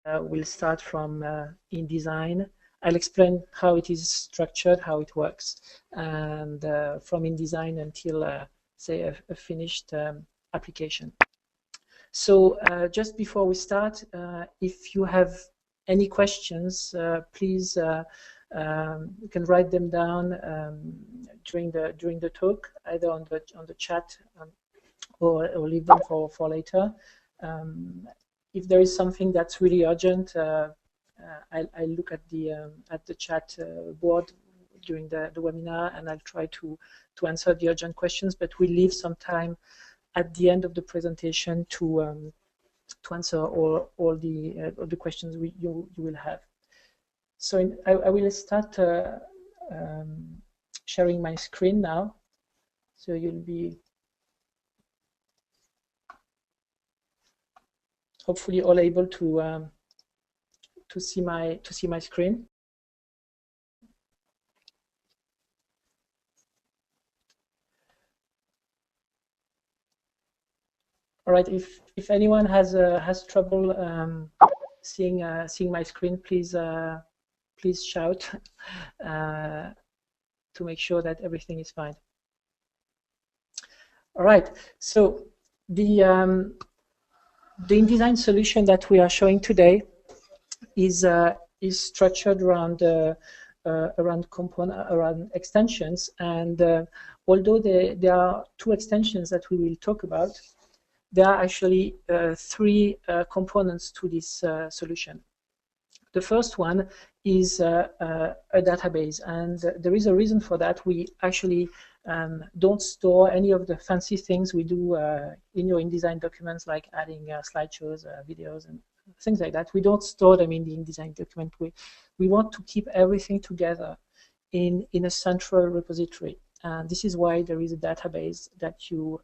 we'll start from InDesign. I'll explain how it is structured, how it works, and from InDesign until, say, a finished application. So just before we start, if you have any questions, please you can write them down during the talk, either on the chat or leave them for later. If there is something that's really urgent, I'll look at the chat board during the webinar, and I'll try to answer the urgent questions. But we'll leave some time at the end of the presentation to answer all the questions you will have. So I will start sharing my screen now. So you'll be hopefully all able to see my screen. All right. If anyone has trouble seeing my screen, please shout to make sure that everything is fine. All right. So the InDesign solution that we are showing today is structured around extensions, and although there are two extensions that we will talk about, there are actually three components to this solution. The first one is a database, and there is a reason for that. We actually don't store any of the fancy things we do in your InDesign documents, like adding slideshows, videos, and things like that. We don't store them in the InDesign document. We want to keep everything together in a central repository, and this is why there is a database that you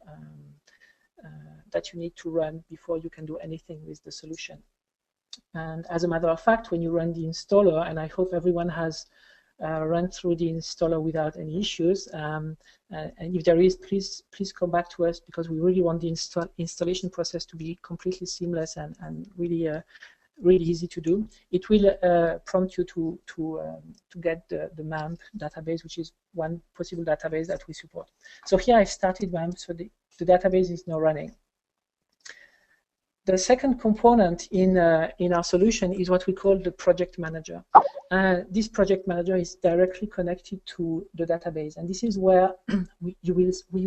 need to run before you can do anything with the solution. And as a matter of fact, when you run the installer, and I hope everyone has run through the installer without any issues, and if there is, please come back to us, because we really want the installation process to be completely seamless and really easy to do. It will prompt you to get the MAMP database, which is one possible database that we support. So here I've started MAMP, so the database is now running. The second component in our solution is what we call the project manager. This project manager is directly connected to the database, and this is where we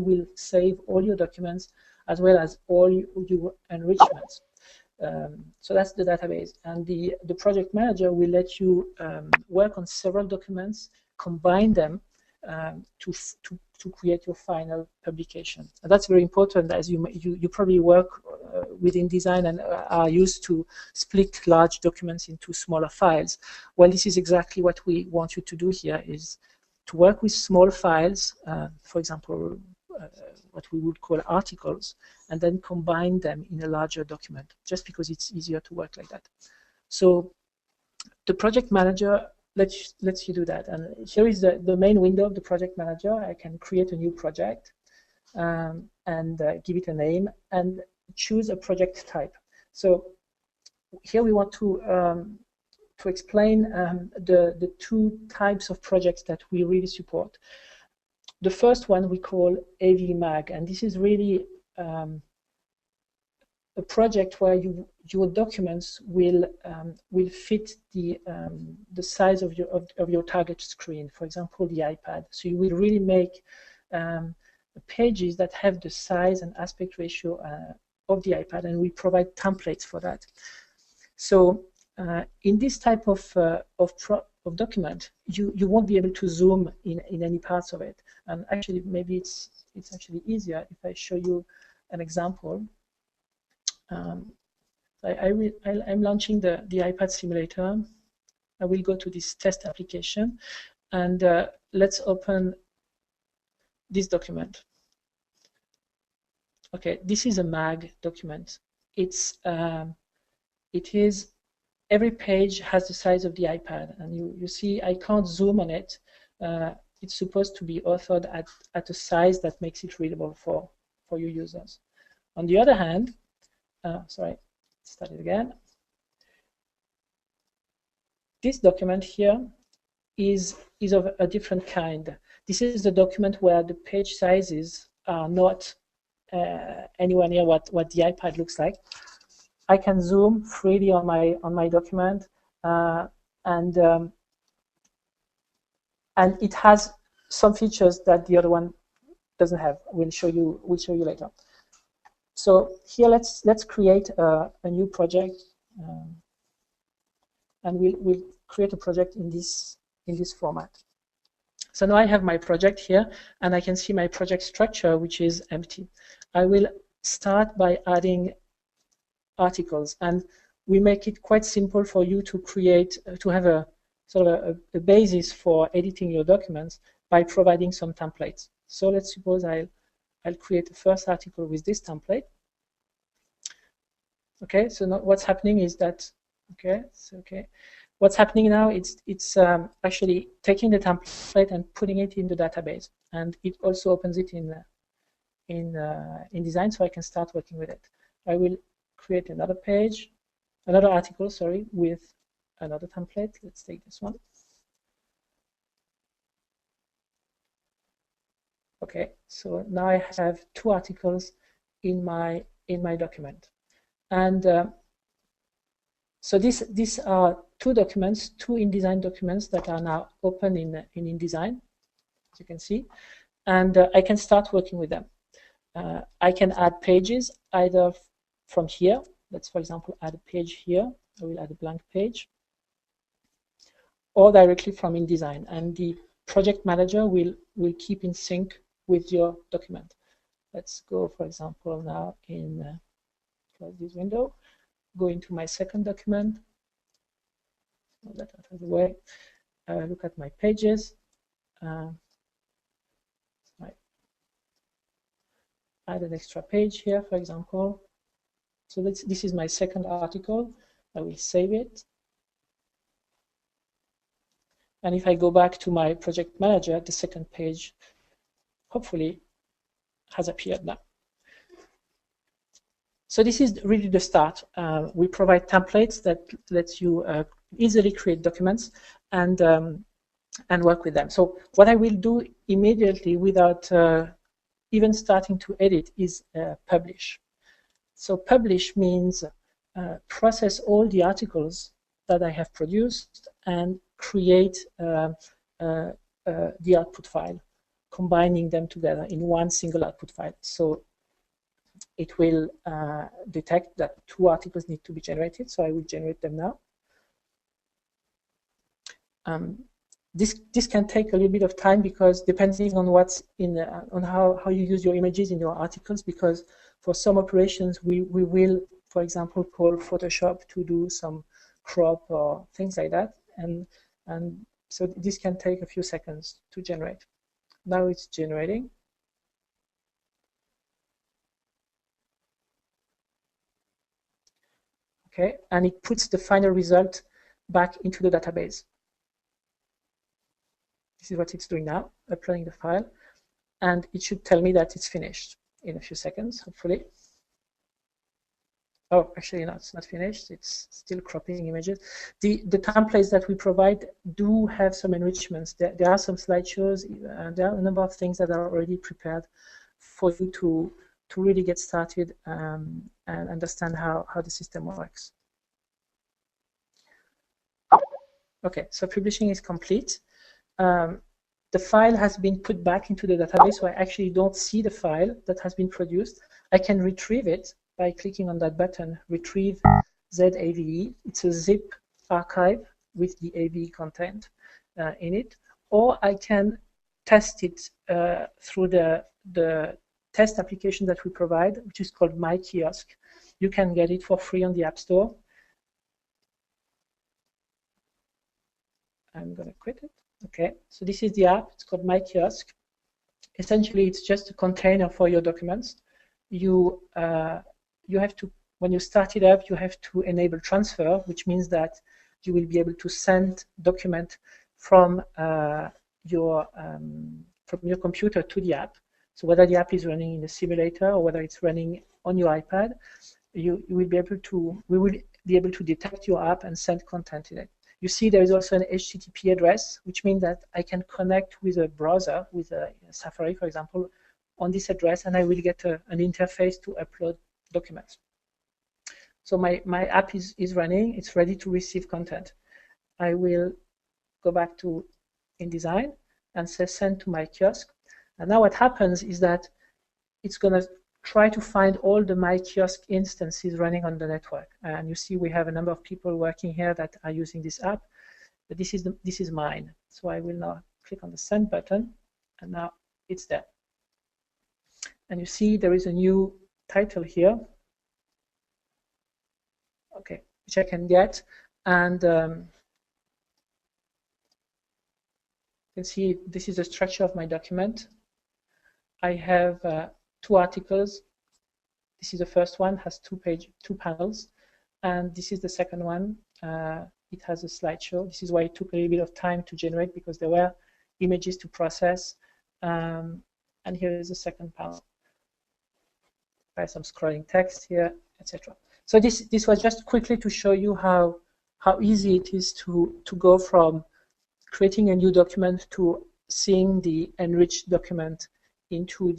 will save all your documents as well as all your enrichments. So that's the database, and the project manager will let you work on several documents, combine them to create your final publication. And that's very important, as you probably work with InDesign and are used to split large documents into smaller files. Well, this is exactly what we want you to do here, is to work with small files, for example, what we would call articles, and then combine them in a larger document, just because it's easier to work like that. So the project manager lets you do that. And here is the main window of the project manager. I can create a new project and give it a name and choose a project type. So here we want to explain the two types of projects that we really support. The first one we call AV-Mag, and this is really a project where your documents will fit the size of your target screen. For example, the iPad. So you will really make pages that have the size and aspect ratio of the iPad, and we provide templates for that. So in this type of document, you won't be able to zoom in any parts of it. And actually, maybe it's actually easier if I show you an example. I'm launching the iPad simulator. I will go to this test application, and let's open this document. Okay, this is a MAG document. It is, every page has the size of the iPad, and you see I can't zoom on it. It's supposed to be authored at a size that makes it readable for your users. On the other hand, sorry, start it again. this document here is of a different kind. This is the document where the page sizes are not anywhere near what the iPad looks like. I can zoom freely on my document, and it has some features that the other one doesn't have. We'll show you later. So here let's create a new project, and we'll create a project in this format. So now I have my project here, and I can see my project structure, which is empty. I will start by adding articles, and we make it quite simple for you to create, to have a sort of a basis for editing your documents by providing some templates. So let's suppose I'll create the first article with this template. Okay, so now what's happening is that, what's happening now, it's actually taking the template and putting it in the database, and it also opens it in InDesign, so I can start working with it. I will create another article, sorry, with another template. Let's take this one. Okay, so now I have two articles in my document, and so these are two documents, two InDesign documents that are now open in InDesign, as you can see, and I can start working with them. I can add pages either from here. Let's, for example, add a page here. I will add a blank page, or directly from InDesign, and the project manager will keep in sync with your document. Let's go, for example, now in close this window, go into my second document, move that out of the way, look at my pages, add an extra page here, for example. So this is my second article. I will save it. And if I go back to my project manager, the second page hopefully has appeared now. So this is really the start. We provide templates that lets you easily create documents and work with them. So what I will do immediately without even starting to edit is publish. So publish means process all the articles that I have produced and create the output file, combining them together in one single output file. So it will detect that two articles need to be generated, so I will generate them now. This can take a little bit of time because depending on what's in, on how you use your images in your articles, because for some operations we will, for example, call Photoshop to do some crop or things like that, and so this can take a few seconds to generate. Now it's generating. Okay, and it puts the final result back into the database. This is what it's doing now, uploading the file, and it should tell me that it's finished in a few seconds, hopefully. Oh, actually, no, it's not finished. It's still cropping images. The templates that we provide do have some enrichments. There are some slideshows, and there are a number of things that are already prepared for you to really get started and understand how the system works. Okay, so publishing is complete. The file has been put back into the database, so I actually don't see the file that has been produced. I can retrieve it by clicking on that button, Retrieve ZAVE. It's a zip archive with the AVE content in it. Or I can test it through the test application that we provide, which is called My Kiosk. You can get it for free on the App Store. I'm going to quit it. Okay, so this is the app. It's called My Kiosk. Essentially, it's just a container for your documents. You have to, when you start it up, you have to enable transfer, which means that you will be able to send document from your computer to the app. So whether the app is running in a simulator or whether it's running on your iPad, we will be able to detect your app and send content in it. You see there is also an HTTP address, which means that I can connect with a browser, with a Safari, for example, on this address, and I will get an interface to upload documents. So my app is running. It's ready to receive content. I will go back to InDesign and say send to my kiosk. And now what happens is that it's going to try to find all the My Kiosk instances running on the network. And you see we have a number of people working here that are using this app, but this is mine. So I will now click on the send button, and now it's there. And you see there is a new title here, okay, which I can get. And you can see this is the structure of my document. I have 2 articles. This is the first one, has 2 panels, and this is the second one. It has a slideshow. This is why it took a little bit of time to generate, because there were images to process. And here is the second panel. By some scrolling text here, etc. So this was just quickly to show you how easy it is to go from creating a new document to seeing the enriched document into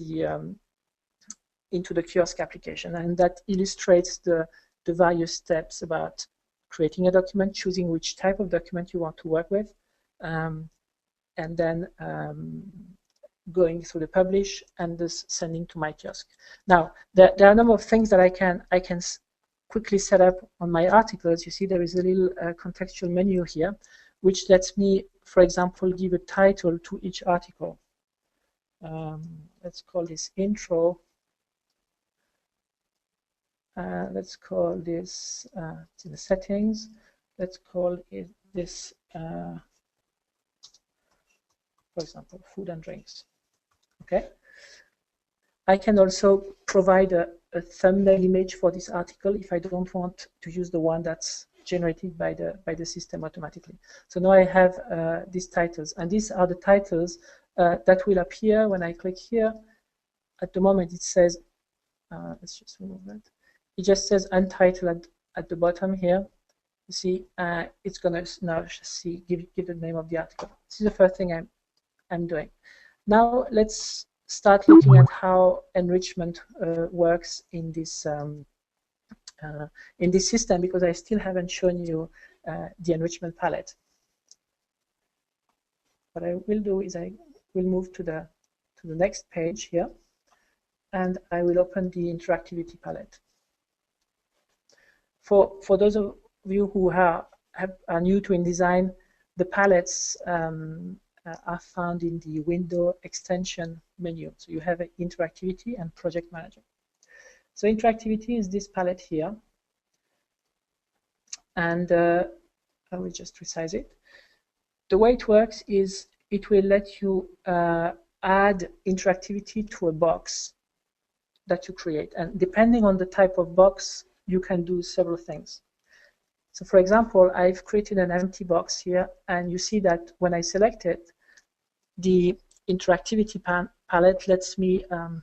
the kiosk application. And that illustrates the various steps about creating a document, choosing which type of document you want to work with, and then going through the publish and this sending to my kiosk. Now, there are a number of things that I can quickly set up on my articles. You see there is a little contextual menu here, which lets me, for example, give a title to each article. Let's call this intro. Let's call this, it's in the settings, let's call it this, for example, food and drinks. Okay. I can also provide a thumbnail image for this article if I don't want to use the one that's generated by the system automatically. So now I have these titles, and these are the titles that will appear when I click here. At the moment it says, let's just remove that. It just says Untitled at the bottom here. You see, it's going to now give the name of the article. This is the first thing I'm doing. Now let's start looking at how enrichment works in this system, because I still haven't shown you the enrichment palette. What I will do is I will move to the next page here, and I will open the Interactivity Palette. For those of you who are new to InDesign, the palettes are found in the window extension menu. So you have Interactivity and Project Manager. So Interactivity is this palette here, and I will just resize it. The way it works is it will let you add interactivity to a box that you create, and depending on the type of box, you can do several things. So for example, I've created an empty box here, and you see that when I select it, the interactivity palette lets me the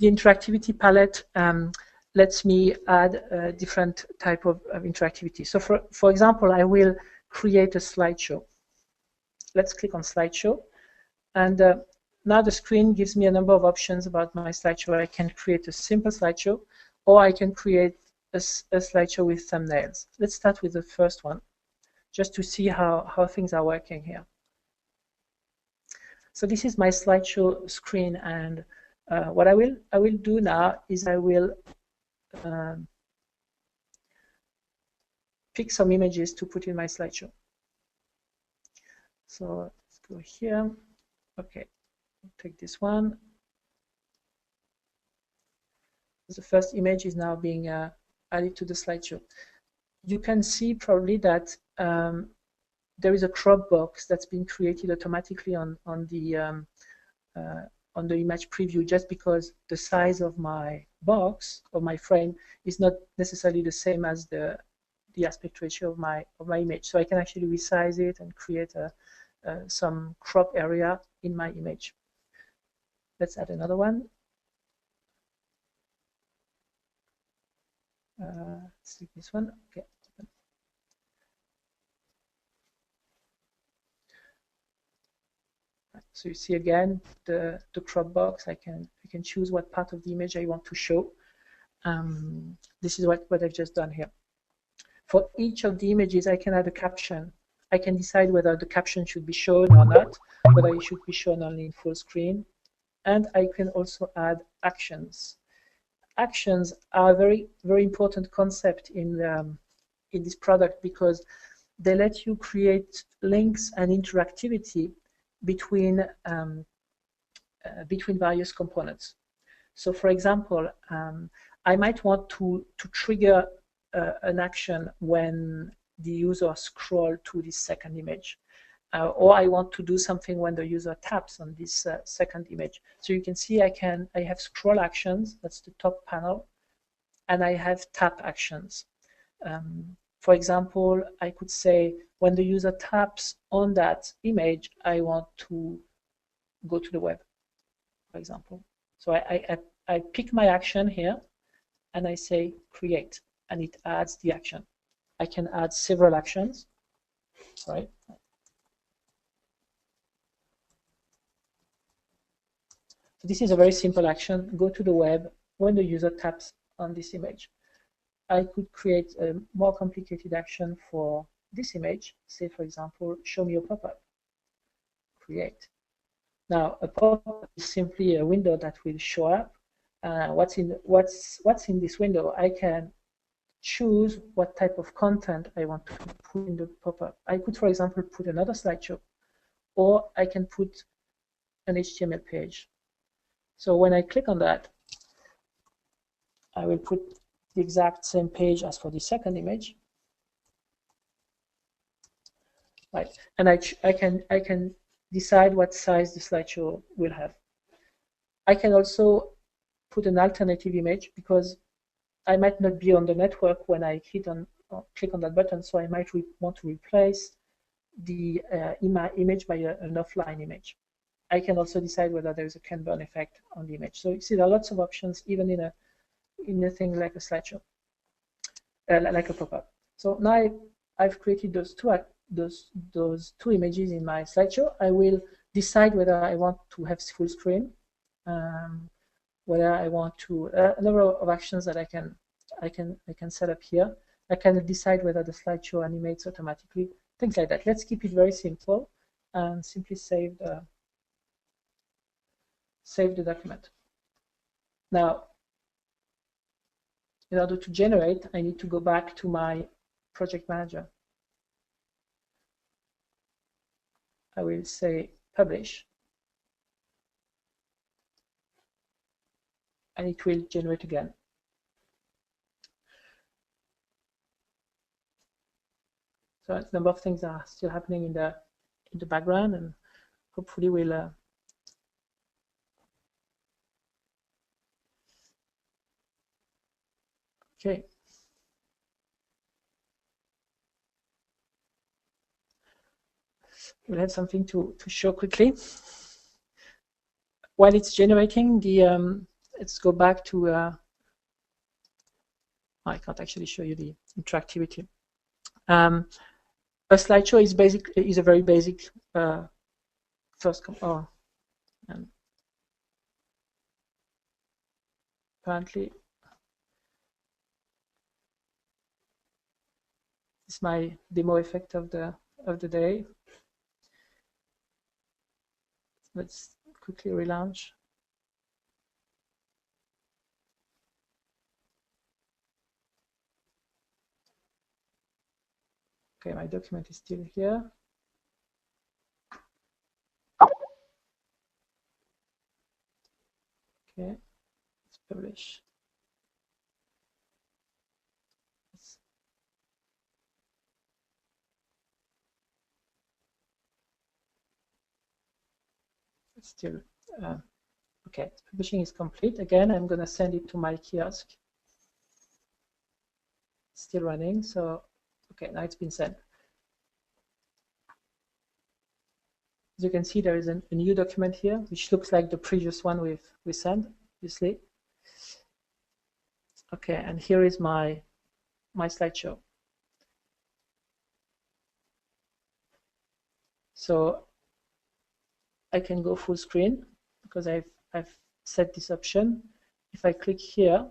interactivity palette lets me add a different type of interactivity. So for example, I will create a slideshow. Let's click on slideshow, and now the screen gives me a number of options about my slideshow. I can create a simple slideshow, or I can create a slideshow with thumbnails. Let's start with the first one, just to see how things are working here. So this is my slideshow screen, and what I will do now is I will pick some images to put in my slideshow. So let's go here. Okay, I'll take this one. The first image is now being added to the slideshow. You can see probably that there is a crop box that's been created automatically on the image preview, just because the size of my box or my frame is not necessarily the same as the aspect ratio of my image. So I can actually resize it and create some crop area in my image. Let's add another one. Let's take this one. Okay. So you see again the crop box. I can choose what part of the image I want to show. This is what I've just done here. For each of the images, I can add a caption. I can decide whether the caption should be shown or not, whether it should be shown only in full screen. And I can also add actions. Actions are a very, very important concept in this product because they let you create links and interactivity between various components. So, for example, I might want to trigger an action when the user scrolls to this second image. Or I want to do something when the user taps on this second image. So you can see I have scroll actions, that's the top panel, and I have tap actions. For example, I could say when the user taps on that image, I want to go to the web, for example. So I pick my action here, and I say create, and it adds the action. I can add several actions, right? So this is a very simple action. Go to the web when the user taps on this image. I could create a more complicated action for this image. Say, for example, show me a pop-up. Create. Now, a pop-up is simply a window that will show up. What's in this window? I can choose what type of content I want to put in the pop-up. I could, for example, put another slideshow, or I can put an HTML page. So when I click on that, I will put the exact same page as for the second image, right? And I can decide what size the slideshow will have. I can also put an alternative image because I might not be on the network when I click on that button, so I might want to replace the image by an offline image. I can also decide whether there's a can burn effect on the image. So you see there are lots of options, even in a thing like a slideshow, like a pop-up. So now I've created those two images in my slideshow. I will decide whether I want to have full screen, whether I want to a number of actions that I can set up here. I can decide whether the slideshow animates automatically, things like that. Let's keep it very simple and simply save the document. Now, in order to generate, I need to go back to my project manager. I will say publish, and it will generate again. So a number of things are still happening in the background, and hopefully we'll okay. We'll have something to show quickly. While it's generating, let's go back to. I can't actually show you the interactivity. A slideshow is a very basic first. Apparently, it's my demo effect of the day. Let's quickly relaunch. Okay, my document is still here. Okay, let's publish. It's still okay. Publishing is complete. Again, I'm going to send it to my kiosk. It's still running. So, okay, now it's been sent. As you can see, there is a new document here, which looks like the previous one we sent, obviously. Okay, and here is my slideshow. So I can go full screen because I've set this option. If I click here,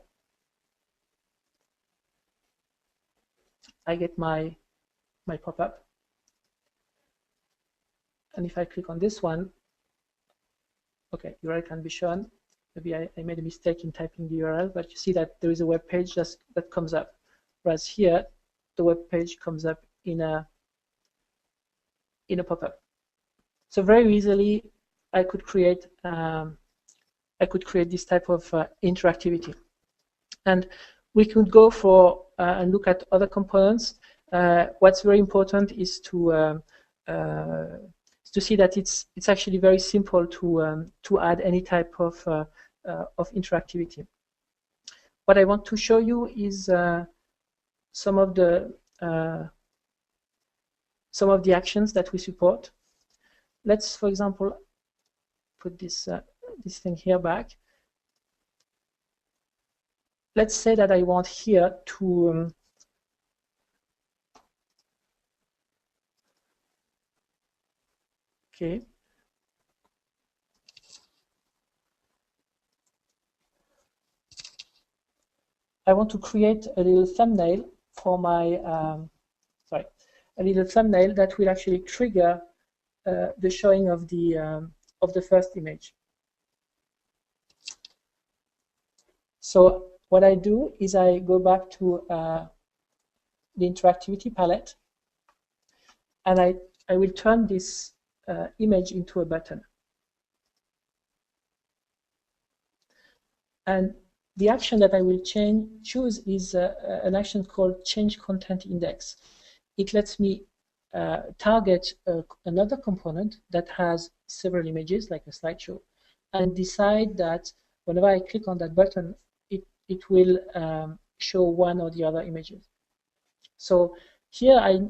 I get my pop-up. And if I click on this one, okay, URL can be shown. Maybe I made a mistake in typing the URL, but you see that there is a web page that comes up. Whereas here, the web page comes up in a pop-up. So very easily, I could create this type of interactivity. And we could go for and look at other components. What's very important is to see that it's actually very simple to add any type of interactivity. What I want to show you is some of the actions that we support. Let's, for example, put this thing here back. Let's say that I want here to okay. I want to create a little thumbnail for my a little thumbnail that will actually trigger the showing of the first image. So what I do is I go back to the Interactivity Palette, and I will turn this image into a button. And the action that I will choose is an action called Change Content Index. It lets me target another component that has several images, like a slideshow, and decide that whenever I click on that button, it will show one or the other images. So here I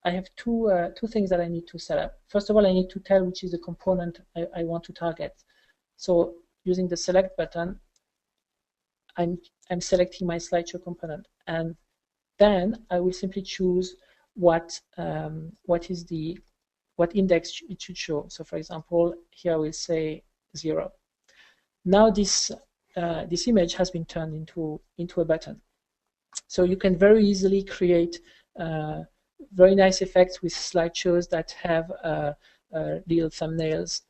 have two things that I need to set up. First of all, I need to tell which is the component I want to target. So using the select button, I'm selecting my slideshow component, and then I will simply choose what index it should show. So for example, here I will say 0. Now this image has been turned into a button. So you can very easily create very nice effects with slideshows that have little thumbnails.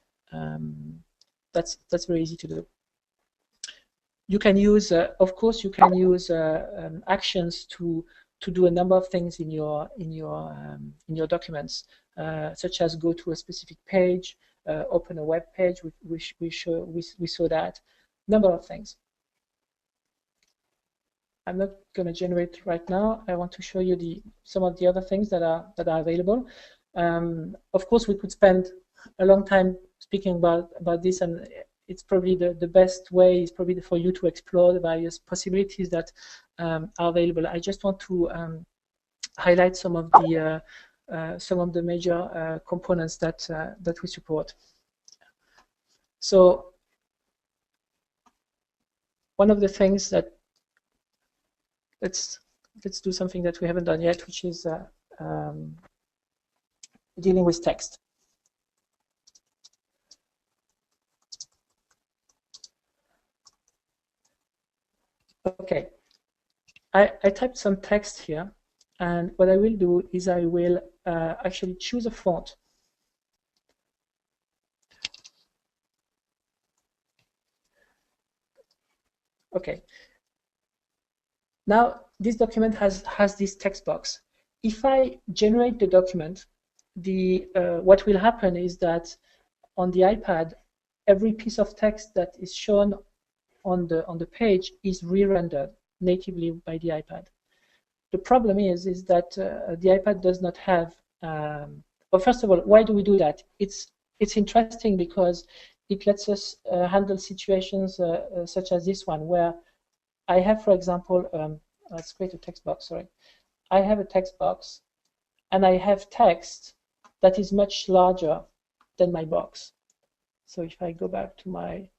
That's very easy to do. You can use, of course, you can use actions to do a number of things in your documents, such as go to a specific page, open a web page. We saw that number of things. I'm not going to generate right now. I want to show you some of the other things that are available. Of course, we could spend a long time speaking about this, and it's probably the best way is probably for you to explore the various possibilities that are available. I just want to highlight some of the major components that we support. So one of the things that let's do something that we haven't done yet, which is dealing with text. Okay, I typed some text here, and what I will do is I will actually choose a font. Okay. Now this document has this text box. If I generate the document, what will happen is that on the iPad, every piece of text that is shown on the page is re-rendered natively by the iPad. The problem is that the iPad does not have. Well, first of all, why do we do that? It's interesting because it lets us handle situations such as this one, where I have, for example, let's create a text box. Sorry, I have a text box, and I have text that is much larger than my box. So if I go back to my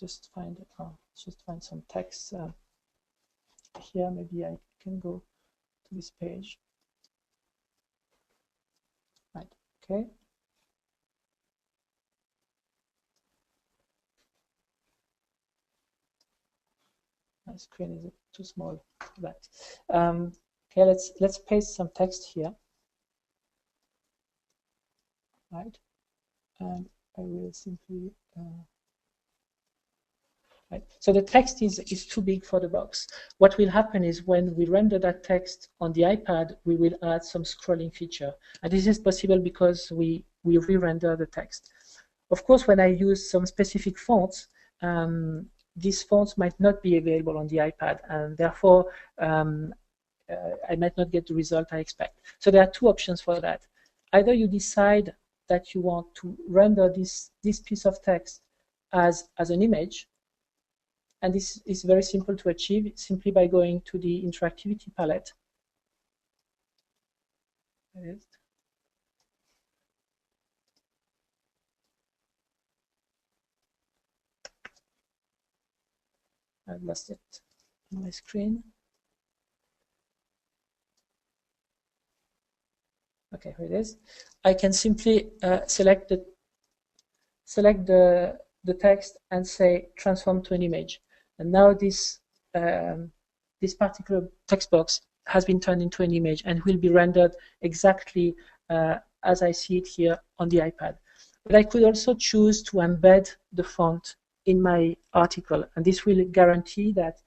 just find some text here. Maybe I can go to this page. Right. Okay. My screen is too small for that. Okay, let's paste some text here. Right. And I will simply right. So the text is too big for the box. What will happen is when we render that text on the iPad, we will add some scrolling feature. And this is possible because we re-render the text. Of course, when I use some specific fonts, these fonts might not be available on the iPad, and therefore I might not get the result I expect. So there are two options for that. Either you decide that you want to render this piece of text as an image, and this is very simple to achieve simply by going to the Interactivity Palette. There it is. I've lost it on my screen. Okay, here it is. I can simply select the text and say transform to an image, and now this particular text box has been turned into an image and will be rendered exactly as I see it here on the iPad. But I could also choose to embed the font in my article, and this will guarantee that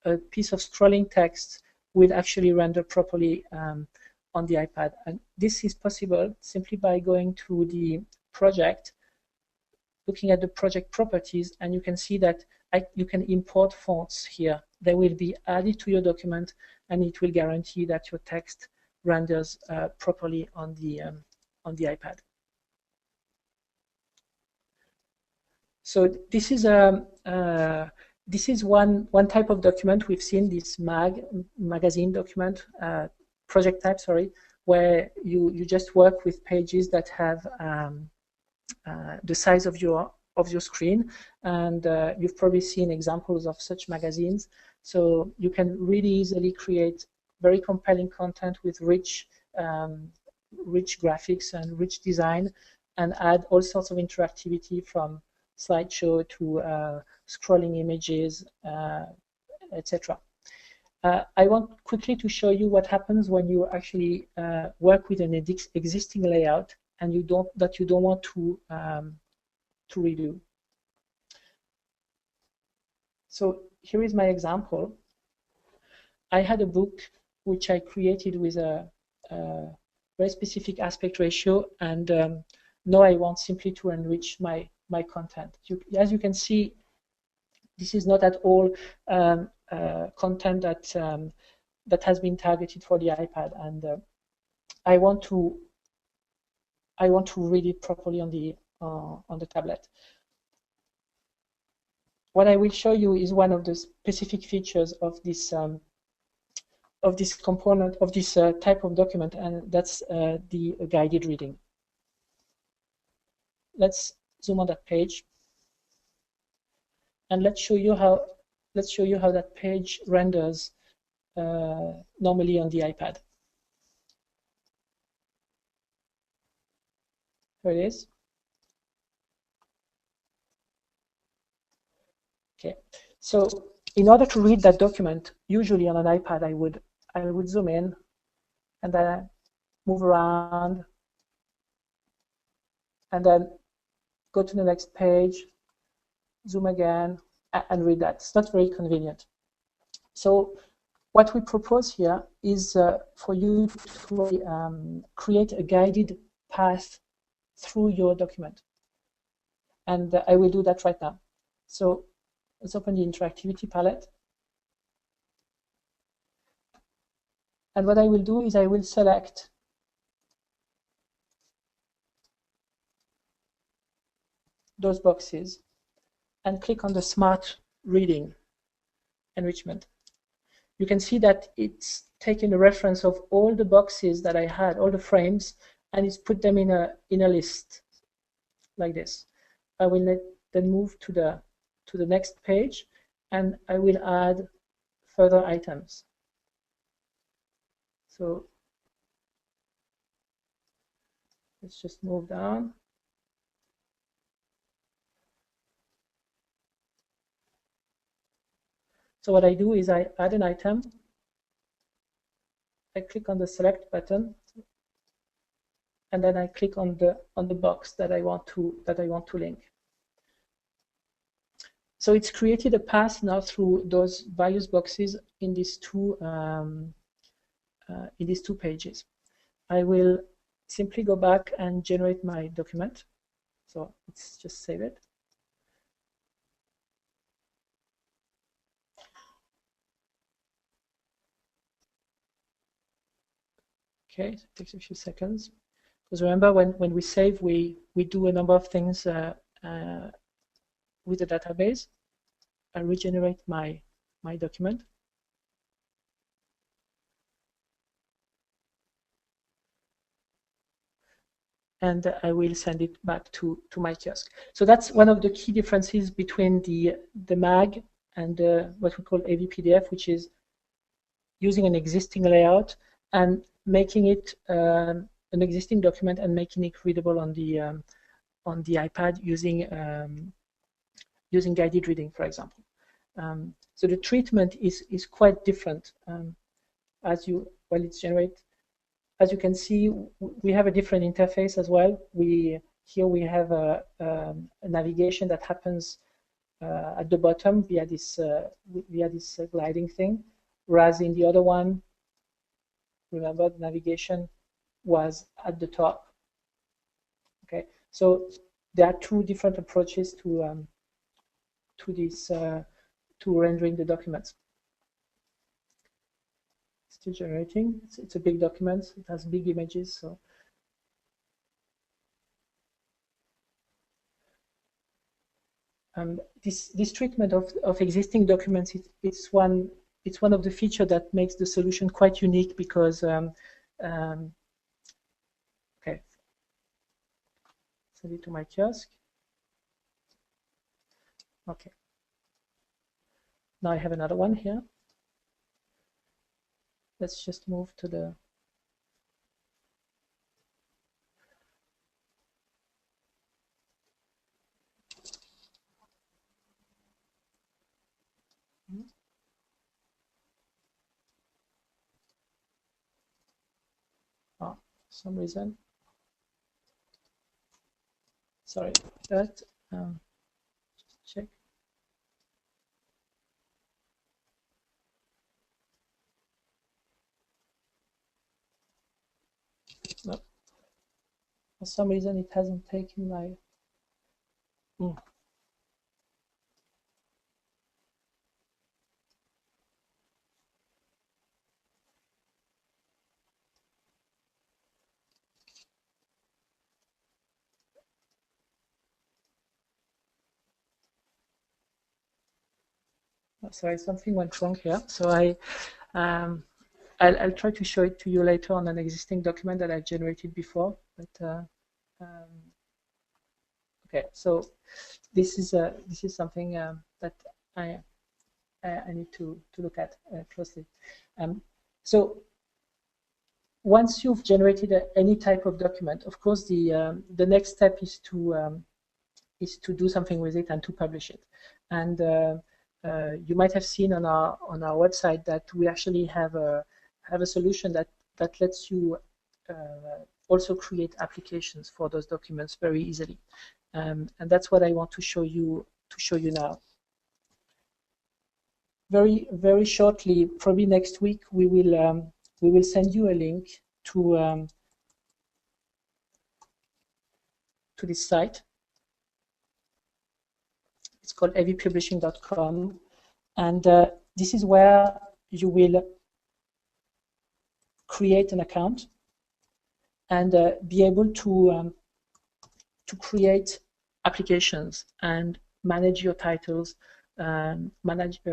a piece of scrolling text will actually render properly on the iPad. And this is possible simply by going to the project, looking at the project properties, and you can see that you can import fonts here. They will be added to your document, and it will guarantee that your text renders properly on the iPad. So this is one type of document we've seen, this magazine document, project type, sorry, where you just work with pages that have the size of your screen, and you've probably seen examples of such magazines. So you can really easily create very compelling content with rich graphics and rich design, and add all sorts of interactivity from slideshow to scrolling images, etc. I want quickly to show you what happens when you actually work with an existing layout and you don't want to redo. So here is my example. I had a book which I created with a very specific aspect ratio, and now I want simply to enrich my content. As you can see, this is not at all content that has been targeted for the iPad, and I want to read it properly on the tablet. What I will show you is one of the specific features of this component, of this type of document, and that's the guided reading. Let's zoom on that page, and let's show you how that page renders normally on the iPad. Here it is. Okay, so in order to read that document, usually on an iPad, I would zoom in and then move around and then go to the next page, zoom again, and read that. It's not very convenient. So what we propose here is for you to create a guided path through your document. And I will do that right now. So let's open the Interactivity Palette. And what I will do is I will select those boxes and click on the Smart Reading Enrichment. You can see that it's taken a reference of all the boxes that I had, all the frames, and it's put them in a list like this. I will then move to the to the next page, and I will add further items. So let's just move down. So what I do is I add an item, I click on the select button, and then I click on the box that I want to link. So it's created a path now through those various boxes in these two pages. I will simply go back and generate my document. So let's just save it. Okay, so it takes a few seconds. Because remember, when we save, we do a number of things with the database. I regenerate my document. And I will send it back to my kiosk. So that's one of the key differences between the mag and what we call AVPDF, which is using an existing layout and making it an existing document and making it readable on the iPad using guided reading, for example. So the treatment is quite different while it's generated. As you can see, we have a different interface as well. Here we have a navigation that happens at the bottom via this gliding thing, whereas in the other one, remember, the navigation was at the top. Okay, so there are two different approaches to rendering the documents. Still generating. It's a big document. It has big images. So this treatment of existing documents it's one of the features that makes the solution quite unique because okay, send it to my kiosk. Okay. Now I have another one here. Let's just move to the for some reason. Sorry about that. Just check. No. For some reason, it hasn't taken my. Sorry, something went wrong here. So I'll try to show it to you later on an existing document that I generated before. But okay, so this is something that I need to look at closely. So once you've generated any type of document, of course the next step is to do something with it and to publish it. And you might have seen on our website that we actually have a solution that lets you also create applications for those documents very easily, and that's what I want to show you now. Very shortly, probably next week, we will send you a link to this site. It's called avpublishing.com, and this is where you will create an account and be able to create applications and manage your titles,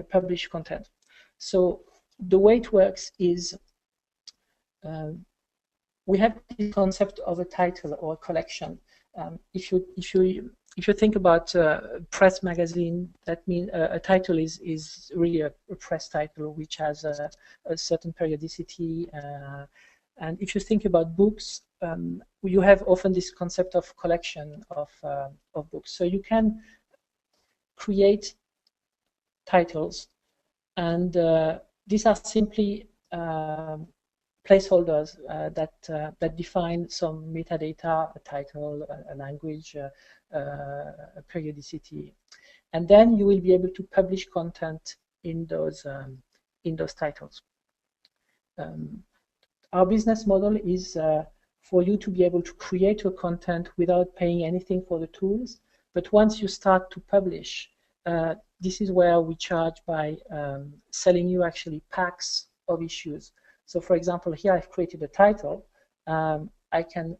publish content. So the way it works is we have the concept of a title or a collection. If you if you think about press magazine, that means a title is really a press title which has a certain periodicity. And if you think about books, you have often this concept of collection of books. So you can create titles, and these are simply placeholders that define some metadata, a title, a language, a periodicity, and then you will be able to publish content in those titles. Our business model is for you to be able to create your content without paying anything for the tools, but once you start to publish, this is where we charge by selling you actually packs of issues. So, for example, here I've created a title. I can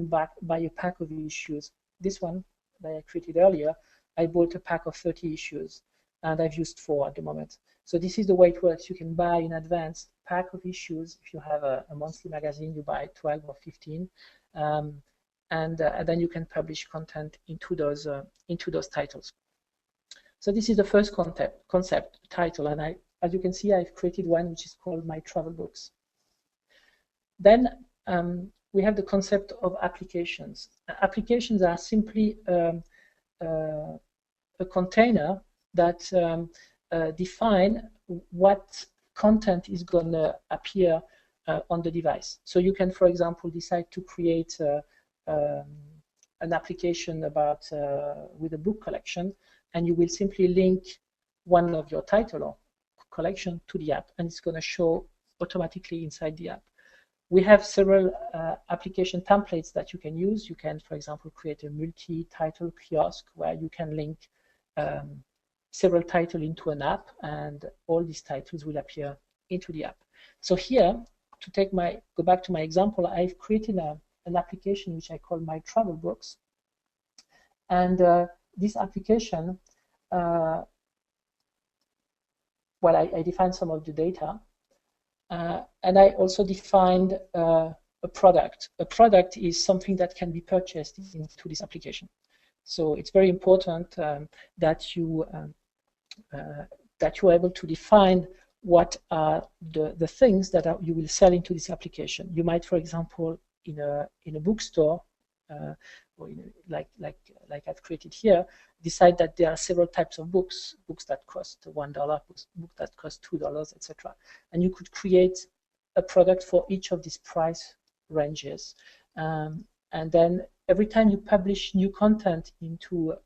buy a pack of issues. This one that I created earlier, I bought a pack of 30 issues, and I've used 4 at the moment. So this is the way it works. You can buy in advance a pack of issues. If you have a monthly magazine, you buy 12 or 15, and then you can publish content into those titles. So this is the first concept title, and as you can see, I've created one which is called My Travel Books. Then we have the concept of applications. Applications are simply a container that define what content is going to appear on the device. So you can, for example, decide to create an application about with a book collection, and you will simply link one of your title or collection to the app, and it's going to show automatically inside the app. We have several application templates that you can use. You can, for example, create a multi-title kiosk where you can link several titles into an app, and all these titles will appear into the app. So here, to go back to my example, I've created an application which I call My Travel Books, and this application, well, I defined some of the data, and I also defined a product. A product is something that can be purchased into this application. So it's very important that you are able to define what are the things that you will sell into this application. You might, for example, in a bookstore, or like I've created here, decide that there are several types of books that cost $1, books that cost $2, etc. And you could create a product for each of these price ranges. And then every time you publish new content into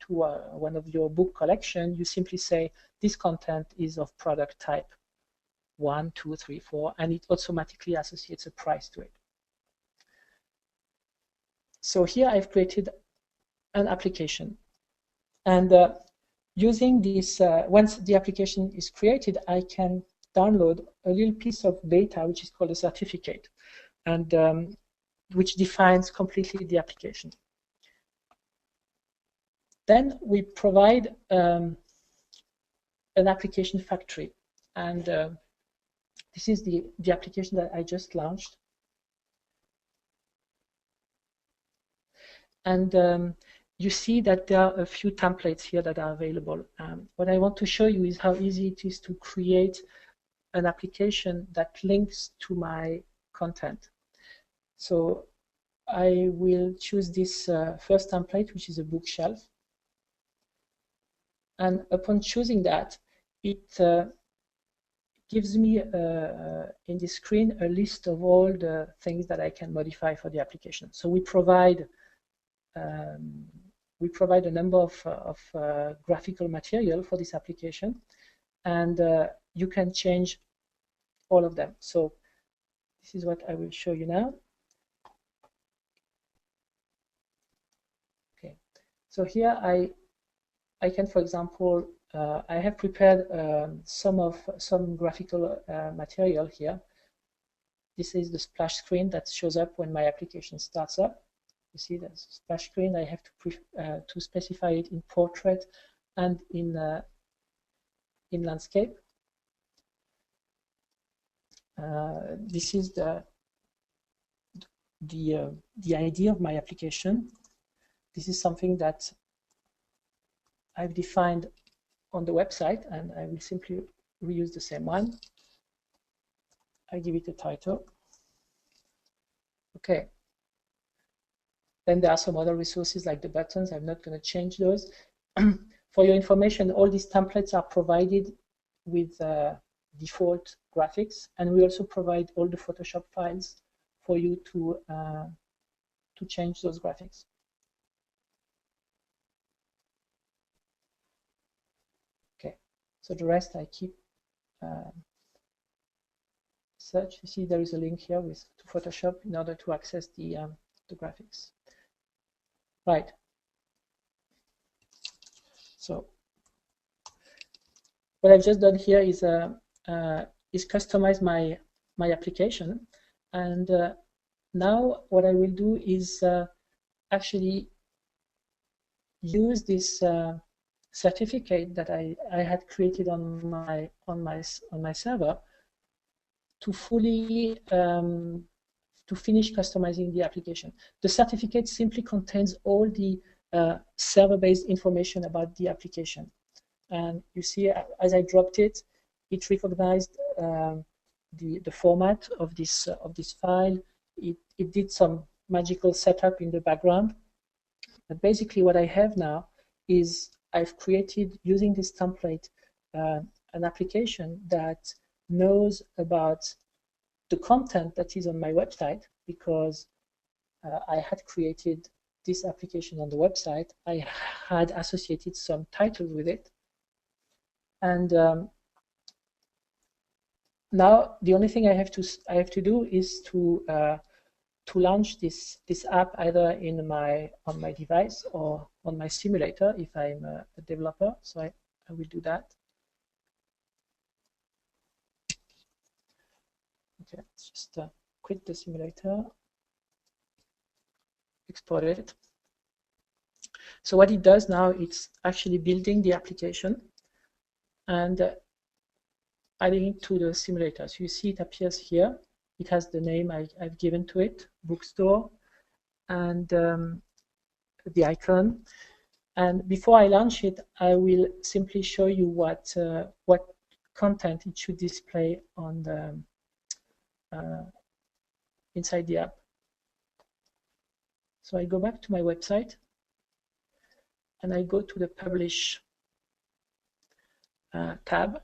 one of your book collection, you simply say this content is of product type 1, 2, 3, 4, and it automatically associates a price to it. So here I've created an application, and using this, once the application is created, I can download a little piece of data which is called a certificate, and which defines completely the application. Then we provide an application factory, and this is the application that I just launched. And you see that there are a few templates here that are available. What I want to show you is how easy it is to create an application that links to my content. So I will choose this first template, which is a bookshelf. And upon choosing that, it gives me in the screen a list of all the things that I can modify for the application. So we provide a number of graphical material for this application, and you can change all of them. So this is what I will show you now. Okay, so here I can, for example, I have prepared some graphical material here. This is the splash screen that shows up when my application starts up. You see the splash screen. I have to specify it in portrait and in landscape. This is the idea of my application. This is something that I've defined on the website, and I will simply reuse the same one. I give it a title. Okay. Then there are some other resources like the buttons. I'm not going to change those. For your information, all these templates are provided with default graphics, and we also provide all the Photoshop files for you to change those graphics. Okay, so the rest I keep search. You see there is a link here to Photoshop in order to access the graphics. Right. So what I've just done here is customize my application, and now what I will do is actually use this certificate that I had created on my server to fully to finish customizing the application. The certificate simply contains all the server-based information about the application. And you see, as I dropped it, it recognized the format of this file. It did some magical setup in the background. But basically, what I have now is I've created, using this template, an application that knows about the content that is on my website, because I had created this application on the website. I had associated some titles with it. And now the only thing I have to do is to launch this app either on my device or on my simulator if I'm a developer. So I will do that. Okay, let's just quit the simulator, export it. So what it does now, it's actually building the application and adding it to the simulator. So you see it appears here. It has the name I've given to it, bookstore, and the icon. And before I launch it, I will simply show you what content it should display on the inside the app. So I go back to my website and I go to the Publish tab,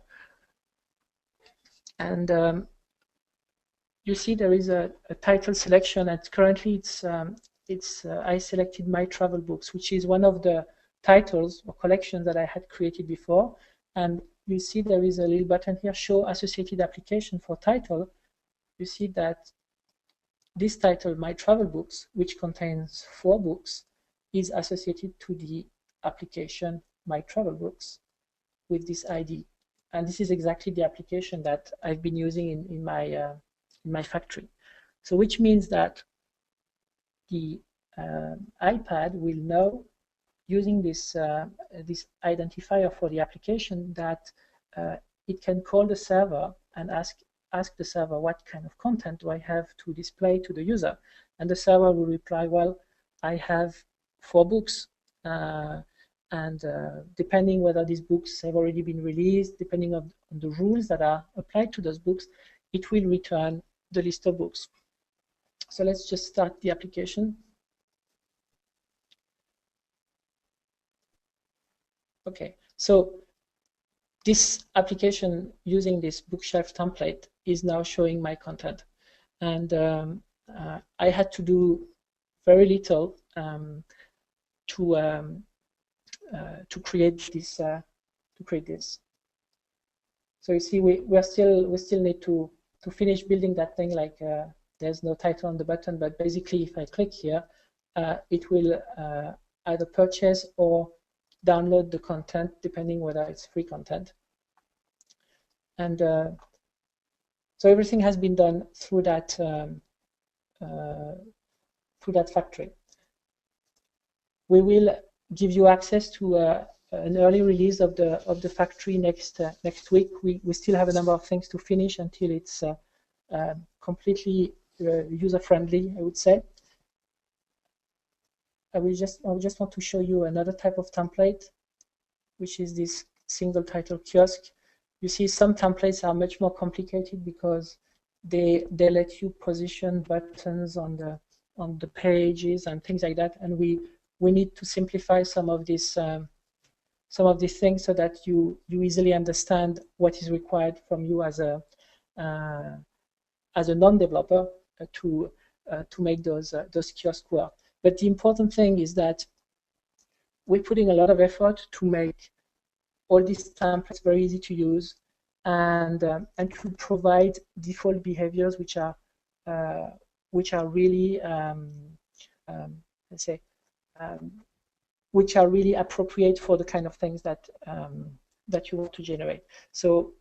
and you see there is a title selection, and currently I selected My Travel Books, which is one of the titles or collections that I had created before. And you see there is a little button here, Show Associated Application for Title. You see that this title, My Travel Books, which contains 4 books, is associated to the application My Travel Books with this ID. And this is exactly the application that I've been using in my factory. So which means that the iPad will know, using this identifier for the application, that it can call the server and ask the server what kind of content do I have to display to the user. And the server will reply, well, I have 4 books, and depending whether these books have already been released, depending on the rules that are applied to those books, it will return the list of books. So let's just start the application. Okay, so this application using this bookshelf template is now showing my content, and I had to do very little to create this. So you see, we still need to finish building that thing. Like there's no title on the button, but basically, if I click here, it will either purchase or download the content, depending whether it's free content. And so everything has been done through that factory. We will give you access to an early release of the factory next week. We still have a number of things to finish until it's completely user-friendly, I would say. I just want to show you another type of template which is this single title kiosk. You see some templates are much more complicated because they let you position buttons on the pages and things like that, and we need to simplify some of these things so that you easily understand what is required from you as a non-developer to make those kiosks work. But the important thing is that we're putting a lot of effort to make all these templates very easy to use, and to provide default behaviors which are really let's say which are really appropriate for the kind of things that you want to generate. So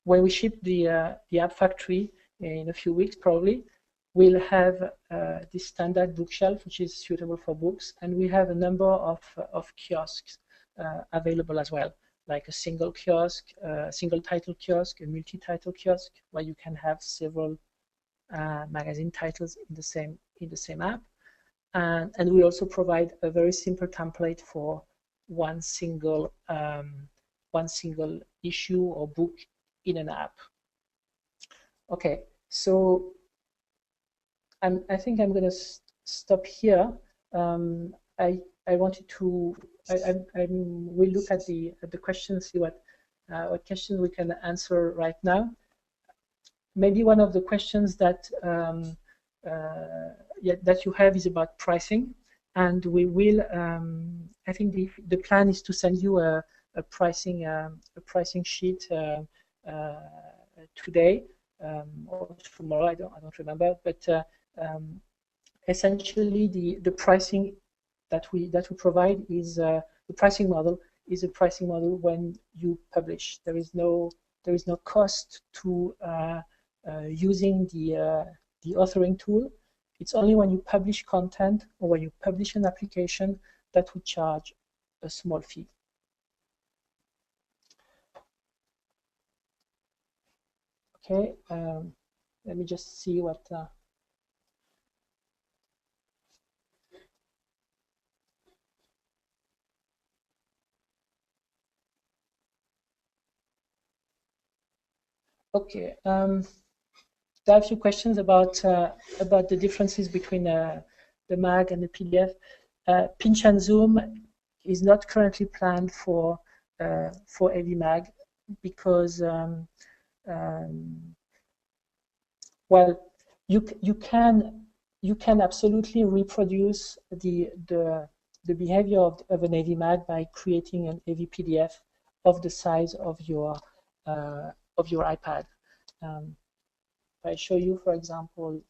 when we ship the app factory in a few weeks, probably, we'll have this standard bookshelf, which is suitable for books, and we have a number of kiosks available as well, like a single kiosk, a single title kiosk, a multi-title kiosk, where you can have several magazine titles in the same app, and we also provide a very simple template for one single issue or book in an app. Okay, so I think I'm going to stop here. I wanted to. We'll look at the questions, see what questions we can answer right now. Maybe one of the questions that that you have is about pricing, and we will. I think the plan is to send you a pricing sheet today or tomorrow. I don't remember, but essentially the pricing that we provide is the pricing model is a pricing model when you publish. There is no cost to using the authoring tool. It's only when you publish content or when you publish an application that we charge a small fee. Okay, let me just see what. Okay, there are a few questions about the differences between the mag and the PDF. Pinch and zoom is not currently planned for AV mag because well, you can absolutely reproduce the behavior of an AV mag by creating an AV PDF of the size of your iPad. If I show you, for example,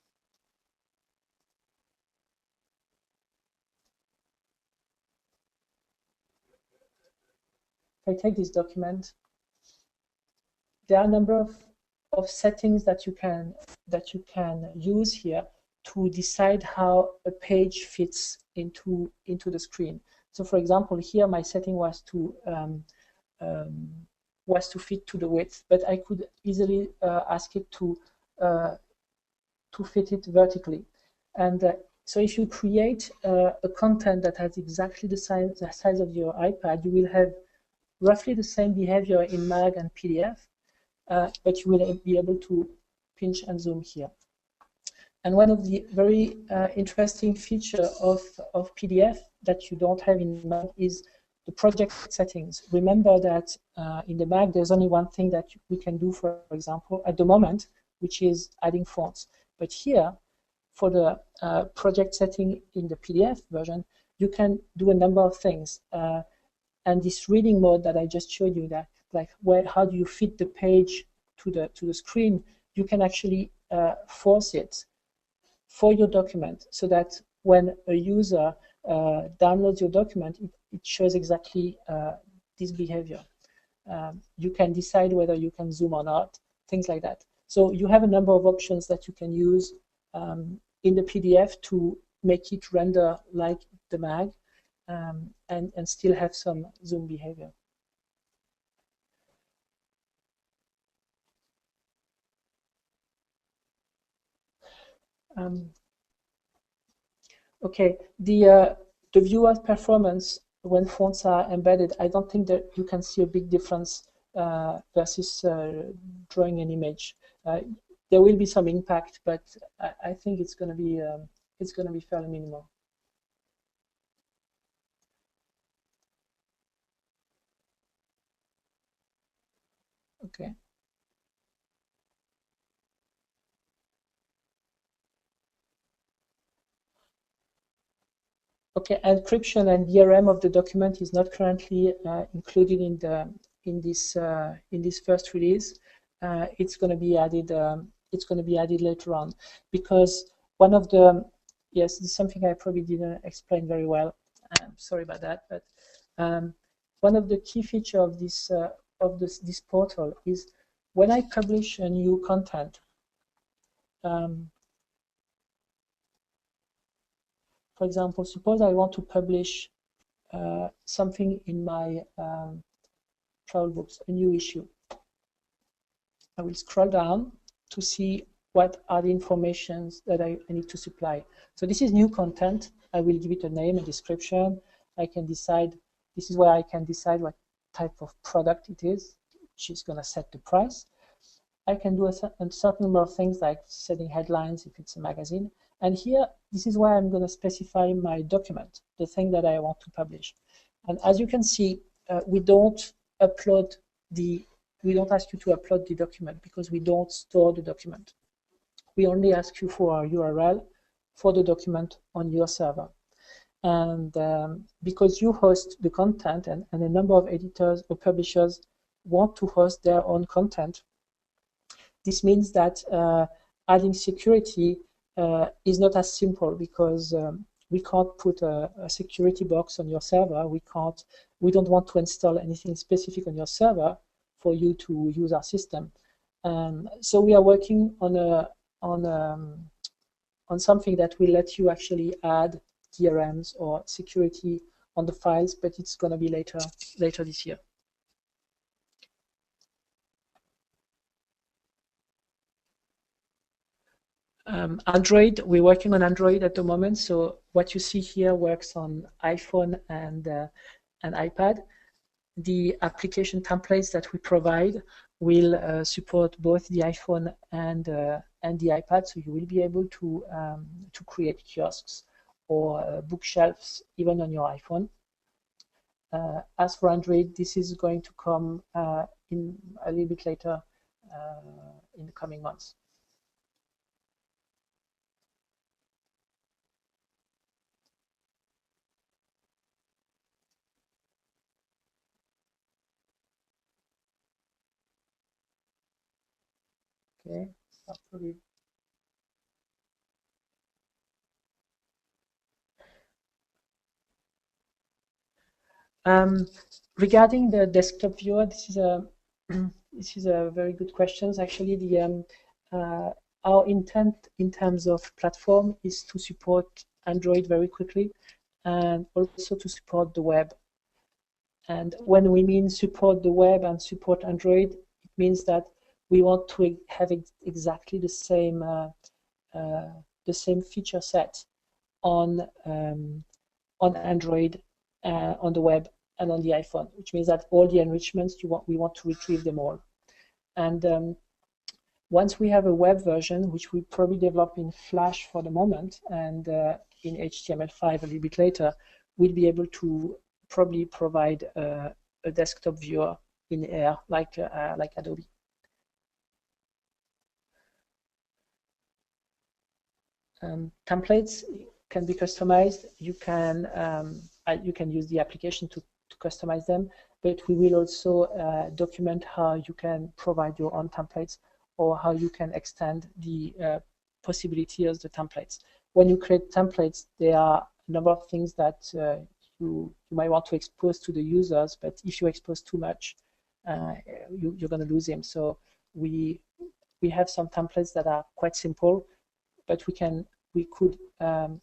if I take this document, there are a number of settings that you can use here to decide how a page fits into the screen. So, for example, here my setting was to fit to the width, but I could easily ask it to fit it vertically. And so if you create a content that has exactly the size of your iPad, you will have roughly the same behavior in mag and PDF, but you will be able to pinch and zoom here. And one of the very interesting features of PDF that you don't have in mag is the project settings. Remember that in the mag, there's only one thing that we can do, for example, at the moment, which is adding fonts. But here, for the project setting in the PDF version, you can do a number of things. And this reading mode that I just showed you, that like how do you fit the page to the screen, you can actually force it for your document so that when a user downloads your document, it shows exactly this behavior. You can decide whether you can zoom or not, things like that. So you have a number of options that you can use in the PDF to make it render like the mag and still have some zoom behavior. Okay, the viewer performance when fonts are embedded, I don't think that you can see a big difference versus drawing an image. There will be some impact, but I think it's going to be fairly minimal. Okay. Okay, encryption and Erm of the document is not currently included in this first release. It's going to be added. It's going to be added later on, because one of the yes, this is something I probably didn't explain very well. Sorry about that, but one of the key features of this portal is when I publish a new content. For example, suppose I want to publish something in my travel books, a new issue. I will scroll down to see what are the informations that I need to supply. So this is new content. I will give it a name, a description. I can decide, this is where I can decide what type of product it is, which is going to set the price. I can do a certain number of things like setting headlines if it's a magazine. And here, this is where I'm going to specify my document, the thing that I want to publish. And as you can see, we don't ask you to upload the document because we don't store the document. We only ask you for a URL for the document on your server. And because you host the content and a number of editors or publishers want to host their own content, this means that adding security is not as simple, because we can't put a security box on your server. We don't want to install anything specific on your server for you to use our system. So we are working on something that will let you actually add DRMs or security on the files, but it's going to be later this year. Android, we're working on Android at the moment. So what you see here works on iPhone and iPad. The application templates that we provide will support both the iPhone and the iPad. So you will be able to create kiosks or bookshelves even on your iPhone. As for Android, this is going to come in a little bit later in the coming months. Okay, probably. Regarding the desktop viewer, this is a very good question. Actually, our intent in terms of platform is to support Android very quickly and also to support the web. And when we mean support the web and support Android, it means that we want to have exactly the same feature set on Android, on the web, and on the iPhone, which means that all the enrichments we want to retrieve them all. And once we have a web version, which we probably develop in Flash for the moment and in HTML5 a little bit later, we'll be able to probably provide a desktop viewer in Air like Adobe. Templates can be customized. You can use the application to customize them, but we will also document how you can provide your own templates or how you can extend the possibility of the templates. When you create templates, there are a number of things that you might want to expose to the users, but if you expose too much, you're going to lose them. So we have some templates that are quite simple, but we could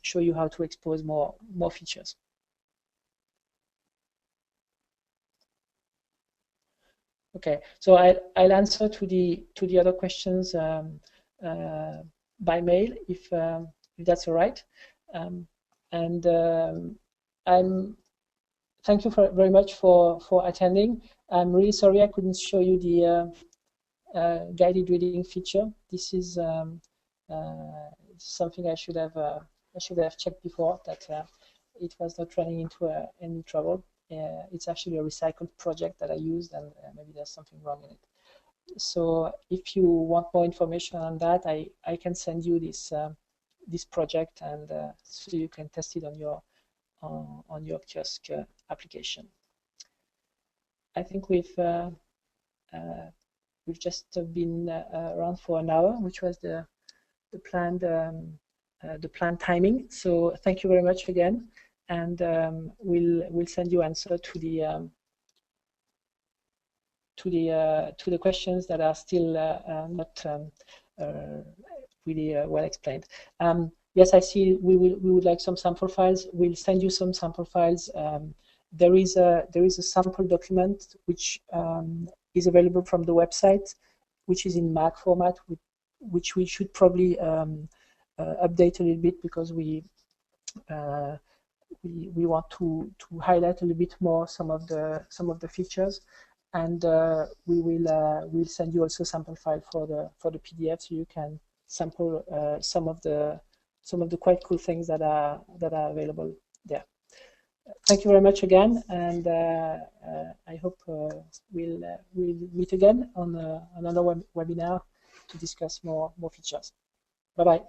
show you how to expose more features. Okay, so I'll answer to the other questions by mail if that's all right. I'm thank you very much for attending. I'm really sorry I couldn't show you the guided reading feature. This is something I should have checked before, that it was not running into any trouble. It's actually a recycled project that I used, and maybe there's something wrong in it. So if you want more information on that, I can send you this this project, and so you can test it on your kiosk application. I think we've just been around for an hour, which was the planned timing. So thank you very much again, and we'll send you answer to the questions that are still not really well explained. Yes, I see. We would like some sample files. We'll send you some sample files. There is a sample document which is available from the website, which is in Mac format, which we should probably update a little bit, because we want to highlight a little bit more some of the features, and we'll send you also sample file for the PDF, so you can sample some of the quite cool things that are available there. Thank you very much again, and I hope we'll meet again on another webinar to discuss more features. Bye bye.